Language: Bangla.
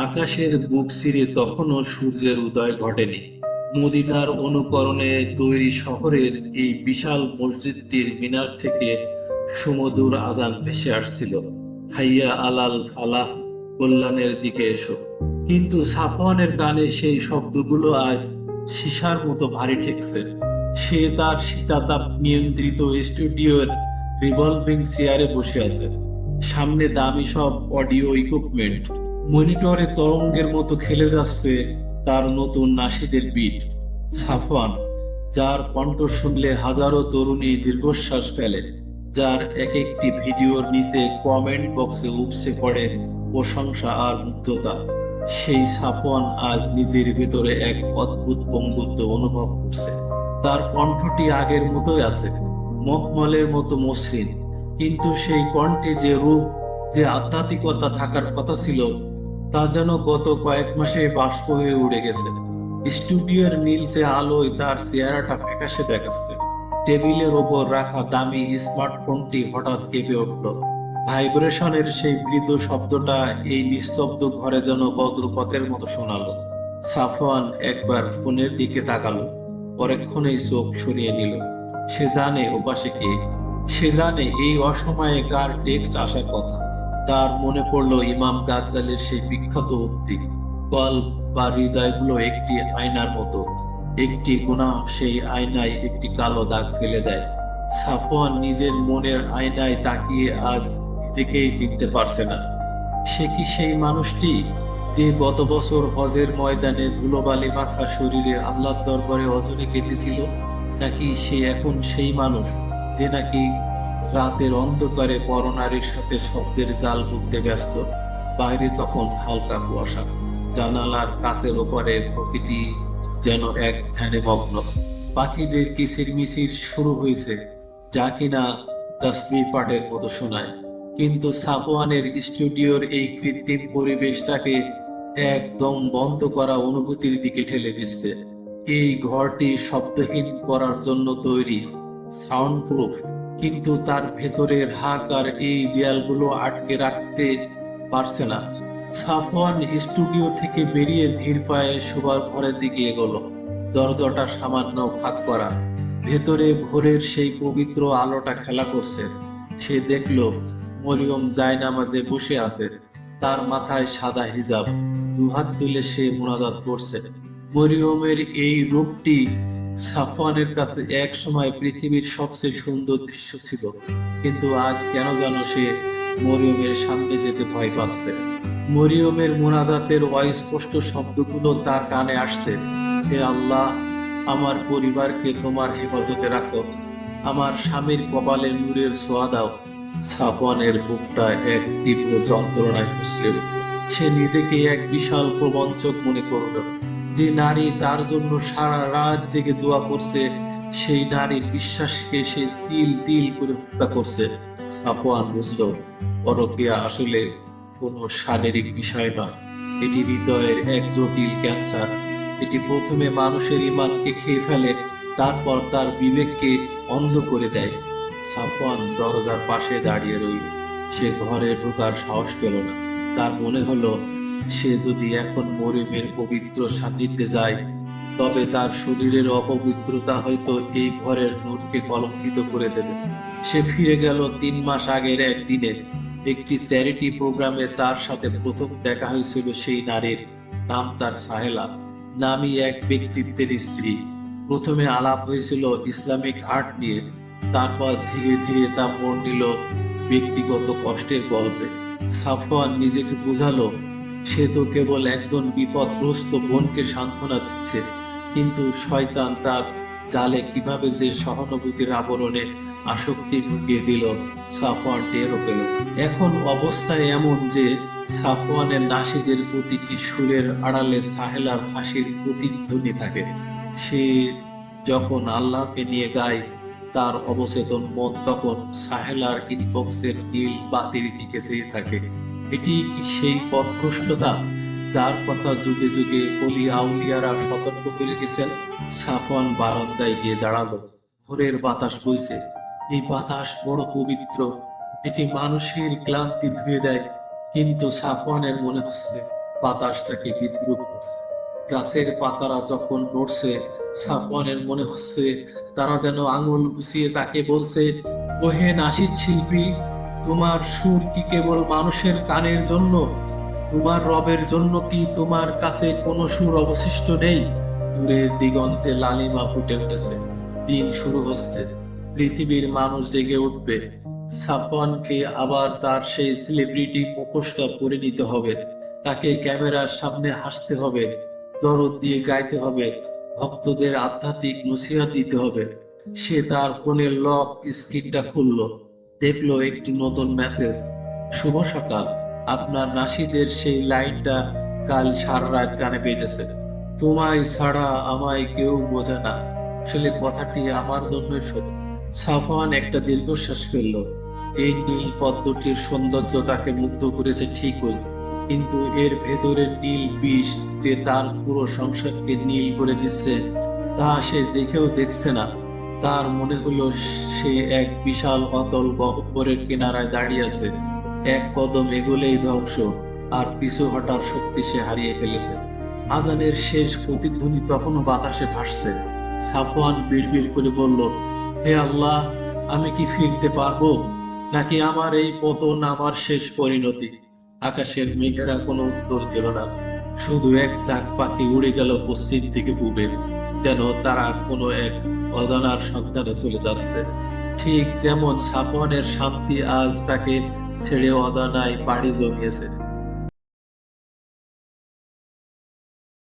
আকাশের বুক চিরে তখনও সূর্যের উদয় ঘটেনি। মদিনার অনুকরণে তৈরি শহরের এই বিশাল মসজিদটির মিনার থেকে সুমধুর আজান ভেসে আসছিল, হাইয়া আলাল ফালাহ, কল্যাণের দিকে এসো। কিন্তু সাফওয়ানের কানে সেই শব্দগুলো আজ সীসার মতো ভারী ঠেকছে। সে তার শীতাতাপ নিয়ন্ত্রিত স্টুডিওর রিভলভিং চেয়ারে বসে আছে। সামনে দামি সব অডিও ইকুইপমেন্ট, মনিটরে তরঙ্গের মতো খেলে যাচ্ছে তার নতুন নাশিদের বিট। সাফওয়ান, যার কণ্ঠ শুনলে হাজারো তরুণী দীর্ঘশ্বাস ফেলে, যার এক একটি ভিডিওর নিচে কমেন্ট বক্সে উপচে পড়ে প্রশংসা আর মুগ্ধতা, সেই সাফওয়ান আজ নিজের ভেতরে এক অদ্ভুত বন্ধুত্ব অনুভব করছে। তার কণ্ঠটি আগের মতোই আছে, মখমলের মতো মসৃণ, কিন্তু সেই কণ্ঠে যে রূপ, যে আধ্যাত্মিকতা থাকার কথা ছিল, তা যেন গত কয়েক মাসে বাষ্প হয়ে উড়ে গেছে। স্টুডিওর নীলচে আলোয় তার চেহারাটা ফ্যাকাশে দেখাচ্ছে। টেবিলের ওপর রাখা দামি স্মার্টফোনটি হঠাৎ কেঁপে উঠল। ভাইব্রেশনের সেই মৃদু শব্দটা এই নিস্তব্ধ ঘরে যেন বজ্রপাতের মতো শোনালো। সাফওয়ান একবার ফোনের দিকে তাকালো, পরক্ষণেই চোখ সরিয়ে নিল। সে জানে ওপাশে কে, সে জানে এই অসময়ে কার টেক্সট আসার কথা। তার মনে পড়ল ইমাম গাজ্জালির সেই বিখ্যাত উক্তি, কল্ব বা হৃদয়গুলো একটি আয়নার মতো, একটি গুনাহ সেই আয়নায় একটি কালো দাগ ফেলে দেয়। সাফওয়ান নিজের মনের আয়নায় তাকিয়ে আজ নিজেকেই চিনতে পারছে না। সে কি সেই মানুষটি যে গত বছর হজের ময়দানে ধুলোবালি মাখা শরীরে আল্লাহর দরবারে অজরে কেটেছিল? নাকি সে এখন সেই মানুষ যে নাকি রাতের অন্ধকারে পরনারীর সাথে শব্দের জাল বুনতে ব্যস্ত? বাইরে তখন হালকা কুয়াশা, জানালার কাচের ওপরে প্রকৃতি যেন এক ধ্যানে মগ্ন। পাখিদের কিচিরমিচির শুরু হয়েছে, যা কিনা তাসবিহ পাঠের মতো শোনায়। কিন্তু সাফওয়ানের স্টুডিওর এই কৃত্রিম পরিবেশটাকে একদম বন্ধ করা অনুভূতির দিকে ঠেলে দিচ্ছে। এই ঘরটি শব্দহীন করার জন্য তৈরি, সাউন্ড প্রুফ, কিন্তু তার ভেতরের হাহাকার এই দেয়ালগুলো আটকে রাখতে পারছে না। সাফওয়ান স্টুডিও থেকে বেরিয়ে ধীর পায়ে শোবার ঘরের দিকে এগোলো। দরজাটা সামান্য ফাঁক করা, ভেতরে ভোরের সেই পবিত্র আলোটা খেলা করছে। সে দেখলো মরিয়ম জায়নামাজে বসে আছে, তার মাথায় সাদা হিজাব, দুহাত তুলে সে মুনাজাত করছে। মরিয়মের এই রূপটি সাফওয়ানের কাছে এক সময় পৃথিবীর সবচেয়ে সুন্দর দৃশ্য ছিল, কিন্তু আজ কেন যেন সে মরিয়মের সামনে যেতে ভয় পাচ্ছে। মরিয়মের মুনাজাতের অস্পষ্ট শব্দগুলো তার কানে আসছে, হে আল্লাহ, আমার পরিবারকে তোমার হেফাজতে রাখো, আমার স্বামীর কপালে নূরের ছোঁয়া দাও। সাফওয়ানের বুকটা এক তীব্র যন্ত্রণায় মুচড়ে উঠল। সে নিজেকে এক বিশাল প্রবঞ্চক মনে করল। যে নারী তার জন্য সারা রাত জেগে দোয়া করছে, সেই নারীর বিশ্বাসকে সে তিল তিল করে হত্যা করছে। সাফওয়ান বুঝল, পরকীয়া আসলে কোনো শারীরিক বিষয় নয়, এটি হৃদয়ের এক জটিল ক্যান্সার। এটি প্রথমে মানুষের ঈমানকে খেয়ে ফেলে, তারপর তার বিবেককে অন্ধ করে দেয়। সাফওয়ান দরজার পাশে দাঁড়িয়ে রইল। সে ঘরে ঢোকার সাহস পেল না। তার মনে হলো, সে যদি এখন মরিয়মের পবিত্র সান্নিধ্যে যায়, তবে তার শরীরের অপবিত্রতা হয়তো এই ঘরের নূরকে কলঙ্কিত করে দেবে। সে ফিরে গেল 3 মাস আগের একদিনে। একটি চ্যারিটি প্রোগ্রামে তার সাথে প্রথম দেখা হয়েছিল সেই নারীর। নাম তার সাহেলা, নামী এক ব্যক্তিত্বের স্ত্রী। প্রথমে আলাপ হয়েছিল ইসলামিক আর্ট নিয়ে, তারপর ধীরে ধীরে তা মোড় নিল ব্যক্তিগত কষ্টের গল্পে। সাফওয়ান নিজেকে বুঝালো, সে তো কেবল একজন বিপদগ্রস্ত বোনকে সান্ত্বনা দিচ্ছে, কিন্তু শয়তান তার জালে কিভাবে যে সহানুভূতির আবরণে আসক্তি ঢুকিয়ে দিল, সাফওয়ান টেরও পেল। এখন অবস্থা এমন যে সাফওয়ানের নাশিদের প্রতিটি সুরের আড়ালে সাহেলার হাসির প্রতিধ্বনি থাকে। সে যখন আল্লাহকে নিয়ে গায়, তার অবচেতন মন তখন সাহেলার ইনবক্সের নীল বাতির দিকে চেয়ে থাকে। এটি কি সেই পথভ্রষ্টতা যার কথা যুগে যুগে অলি আউলিয়ারা সতর্ক করে গেছেন? সাফওয়ান বারান্দায় গিয়ে দাঁড়ালো। ভোরের বাতাস বইছে, এই বাতাস বড় পবিত্র, এটি মানুষের ক্লান্তি ধুয়ে দেয়। কিন্তু সাফওয়ানের মনে হচ্ছে বাতাস তাকে বিদ্রুপ করছে। গাছের পাতারা যখন নড়ছে, সাফওয়ানের মনে হচ্ছে তারা যেন আঙুল উঁচিয়ে তাকে বলছে, ওহে নাশিদ শিল্পী, তোমার সুর কি কেবল মানুষের কানের জন্য? তোমার রবের জন্য কি তোমার কাছে কোনো সুর অবশিষ্ট নেই? দূরের দিগন্তে লালিমা ফুটে উঠেছে। দিন শুরু হচ্ছে, পৃথিবীর মানুষ জেগে উঠবে। সাফওয়ানকে আবার তার সেই সেলিব্রিটি মুখোশটা পরে নিতে হবে। তাকে ক্যামেরার সামনে হাসতে হবে, দরদ দিয়ে গাইতে হবে, ভক্তদের আধ্যাত্মিক নসিহত দিতে হবে। সে তার ফোনের লক স্ক্রিনটা খুললো, দেখলো একটি নতুন মেসেজ। শুভ সকাল, আপনার নাশিদের সেই লাইনটা কাল সারা রাত কানে বেজেছে। তোমায় ছাড়া আমায় কেউ বোঝে না। আসলে কথাটি আমার জন্য সত্যি। সাফওয়ান একটা দীর্ঘশ্বাস ফেলল। এই নীল পদ্মটির সৌন্দর্য তাকে মুগ্ধ করেছে ঠিকই, কিন্তু এর ভেতরের নীল বিষ যে তার পুরো সংসারকে নীল করে দিচ্ছে, তা সে দেখেও দেখছে না। তার মনে হলো সে এক বিশাল অতল গহ্বরের কিনারায় দাঁড়িয়ে আছে। এক কদম এগোলেই ধ্বংস, আর পিছু হটার শক্তি সে হারিয়ে ফেলেছে। আজানের শেষ প্রতিধ্বনি তখনও বাতাসে ভাসছে। সাফওয়ান বিড়বিড় করে বলল, হে আল্লাহ, আমি কি ফিরতে পারবো, নাকি আমার এই পতন আমার শেষ পরিণতি? আকাশের মেঘেরা কোনো উত্তর দিল না। শুধু এক ঝাঁক পাখি উড়ে গেল পশ্চিম দিকে পূবে, যেন তারা কোনো এক অজানার সন্ধানে চলে যাচ্ছে। ঠিক যেমন সাফওয়ানের শান্তি আজ তাকে ছেড়ে অজানায় পাড়ি জমিয়েছে।